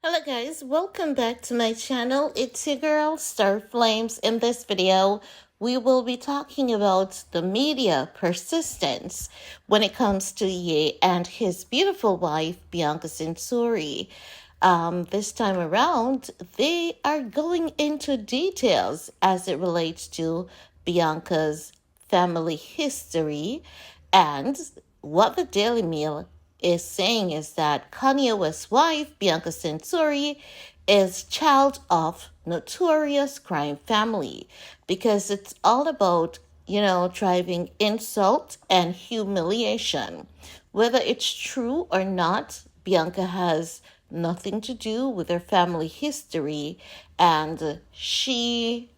Hello guys, welcome back to my channel. It's your girl Star Flames. In this video, we will be talking about the media persistence when it comes to Ye and his beautiful wife Bianca Censori. This time around, they are going into details as it relates to Bianca's family history and what the Daily Mail is saying is that Kanye West's wife, Bianca Censori, is child of notorious crime family because it's all about, driving insult and humiliation. Whether it's true or not, Bianca has nothing to do with her family history, and she,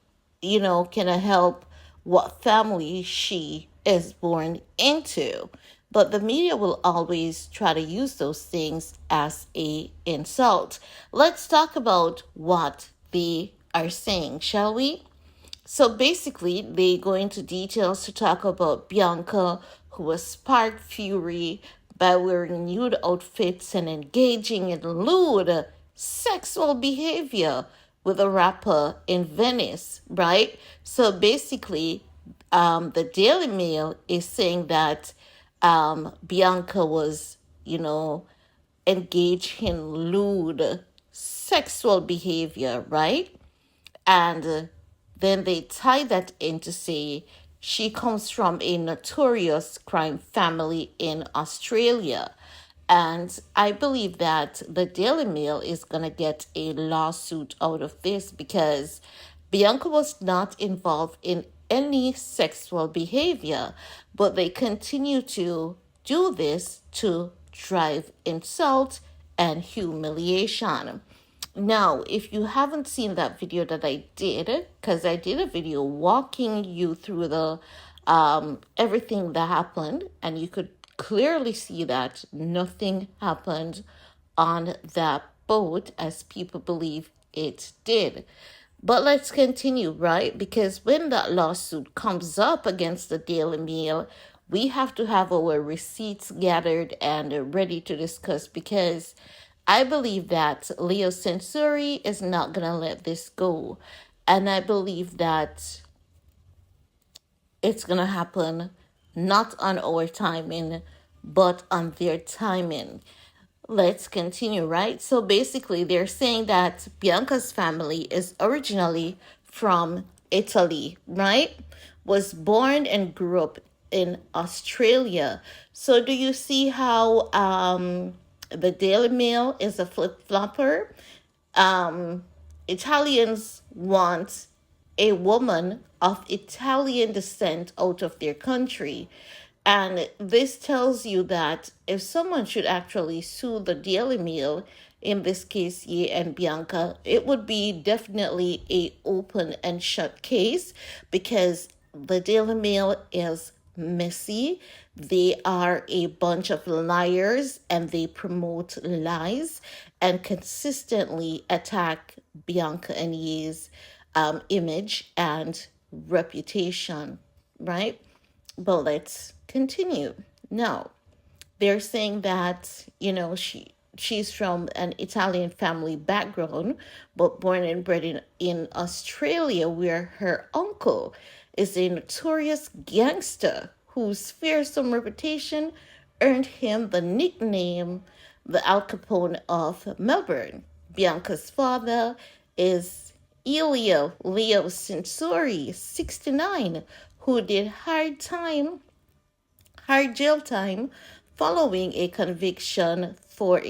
can help what family she is born into. But the media will always try to use those things as a insult. Let's talk about what they are saying, shall we? So basically, they go into details to talk about Bianca, who was sparked fury by wearing nude outfits and engaging in lewd sexual behavior with a rapper in Venice, right? So basically, the Daily Mail is saying that Bianca was, engaged in lewd sexual behavior, right? And then they tie that in to say she comes from a notorious crime family in Australia. And I believe that the Daily Mail is going to get a lawsuit out of this because Bianca was not involved in any sexual behavior, but they continue to do this to drive insult and humiliation. Now, if you haven't seen that video that I did, because I did a video walking you through the everything that happened, and you could clearly see that nothing happened on that boat as people believe it did. But let's continue, right? Because when that lawsuit comes up against the Daily Mail, we have to have our receipts gathered and ready to discuss because I believe that Leo Censori is not going to let this go. And I believe that it's going to happen not on our timing, but on their timing. Let's continue, right? So basically, they're saying that Bianca's family is originally from Italy, right? Was born and grew up in Australia. So do you see how the Daily Mail is a flip-flopper? Italians want a woman of Italian descent out of their country. And this tells you that if someone should actually sue the Daily Mail, in this case, Ye and Bianca, it would be definitely a open and shut case because the Daily Mail is messy. They are a bunch of liars and they promote lies and consistently attack Bianca and Ye's image and reputation, right? But let's continue. Now, they're saying that, she's from an Italian family background, but born and bred in Australia, where her uncle is a notorious gangster whose fearsome reputation earned him the nickname the Al Capone of Melbourne. Bianca's father is Elio Leo Censori, 69, who did hard jail time following a conviction for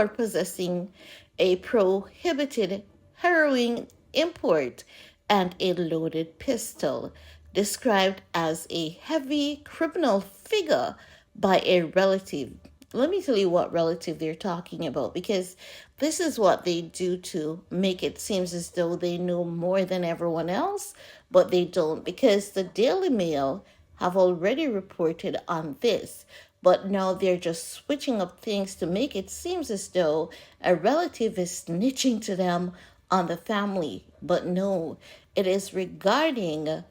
possessing a prohibited heroin import and a loaded pistol, described as a heavy criminal figure by a relative. Let me tell you what relative they're talking about because this is what they do to make it seem as though they know more than everyone else, but they don't because the Daily Mail have already reported on this. But now they're just switching up things to make it seem as though a relative is snitching to them on the family. But no, it is regarding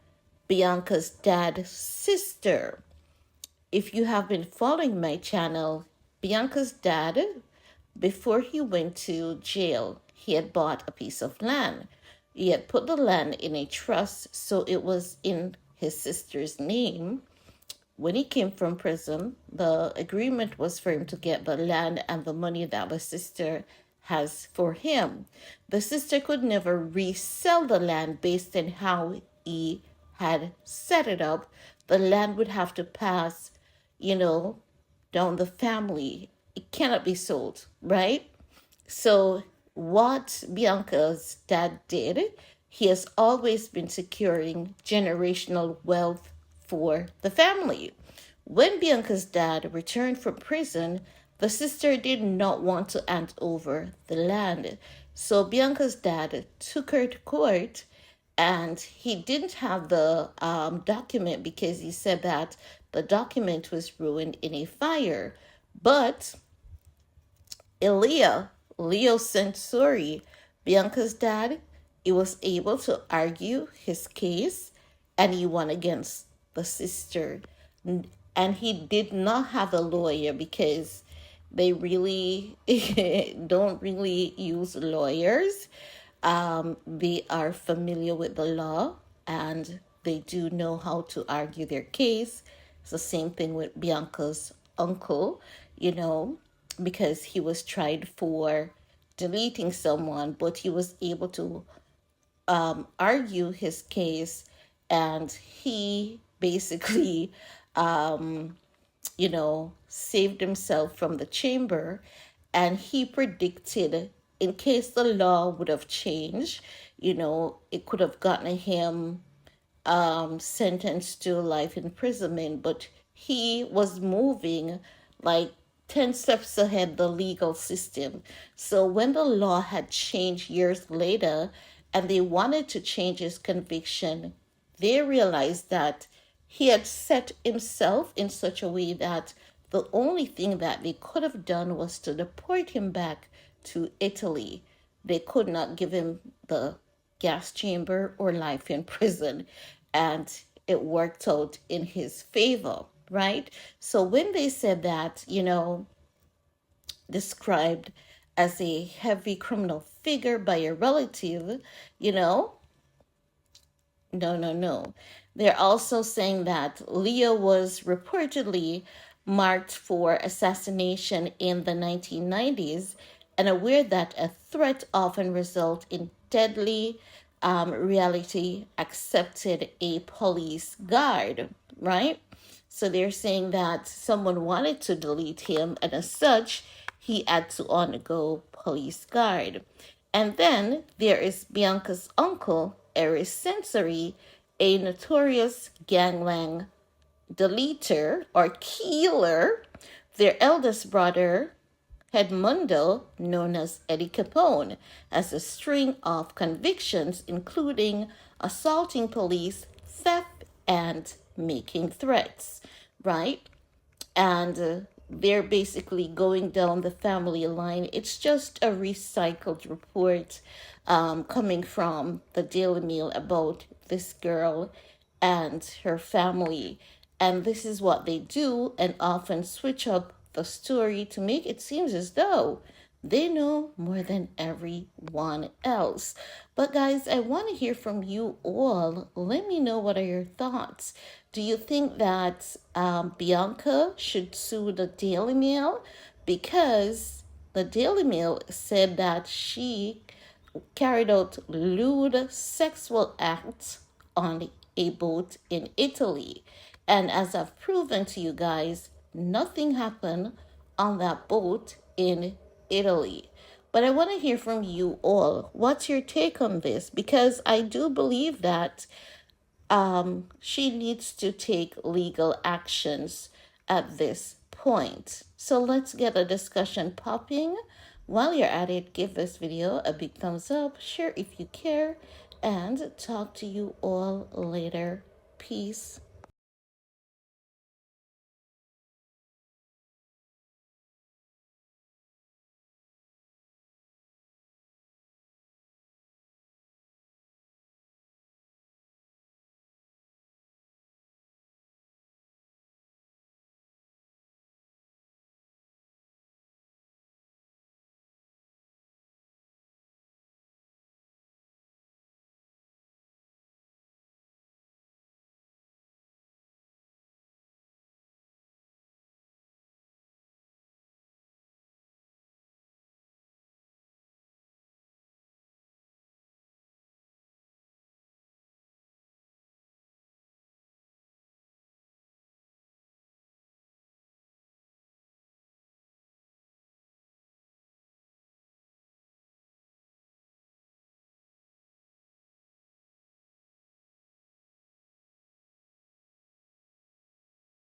Bianca's dad's sister. If you have been following my channel, Bianca's dad before he went to jail, he had bought a piece of land. He had put the land in a trust, so it was in his sister's name. When he came from prison, the agreement was for him to get the land and the money that the sister has for him. The sister could never resell the land based on how he had set it up. The land would have to pass, you know, down the family. It cannot be sold, right? So, what Bianca's dad did, he has always been securing generational wealth for the family. When Bianca's dad returned from prison, the sister did not want to hand over the land. So, Bianca's dad took her to court, and he didn't have the document because he said that the document was ruined in a fire. But Leo Censori, Bianca's dad, he was able to argue his case, and he won against the sister. And he did not have a lawyer because they really don't really use lawyers. They are familiar with the law, and they do know how to argue their case. It's the same thing with Bianca's uncle, you know, because he was tried for deleting someone, but he was able to argue his case, and he basically, saved himself from the chamber. And he predicted, in case the law would have changed, it could have gotten him sentenced to life imprisonment, but he was moving like 10 steps ahead the legal system. So when the law had changed years later and they wanted to change his conviction, they realized that he had set himself in such a way that the only thing that they could have done was to deport him back to Italy. They could not give him the gas chamber or life in prison. And it worked out in his favor, right? So when they said that, described as a heavy criminal figure by a relative, no. They're also saying that Leo was reportedly marked for assassination in the 1990s and aware that a threat often results in deadly reality accepted a police guard, right? So they're saying that someone wanted to delete him, and as such, he had to undergo police guard. And then there is Bianca's uncle, Eris Sensory, a notorious gangland deleter or killer. Their eldest brother, Edmundo, known as Eddie Capone, has a string of convictions, including assaulting police, theft, and making threats, right? And they're basically going down the family line. It's just a recycled report coming from the Daily Mail about this girl and her family. And this is what they do, and often switch up the story to make it seem as though they know more than everyone else. But guys, I want to hear from you all. Let me know, what are your thoughts. Do you think that Bianca should sue the Daily Mail? Because the Daily Mail said that she carried out lewd sexual acts on a boat in Italy. And as I've proven to you guys, nothing happened on that boat in Italy. But I want to hear from you all. What's your take on this? Because I do believe that she needs to take legal actions at this point. So let's get a discussion popping. While you're at it, give this video a big thumbs up, share if you care, and talk to you all later. Peace.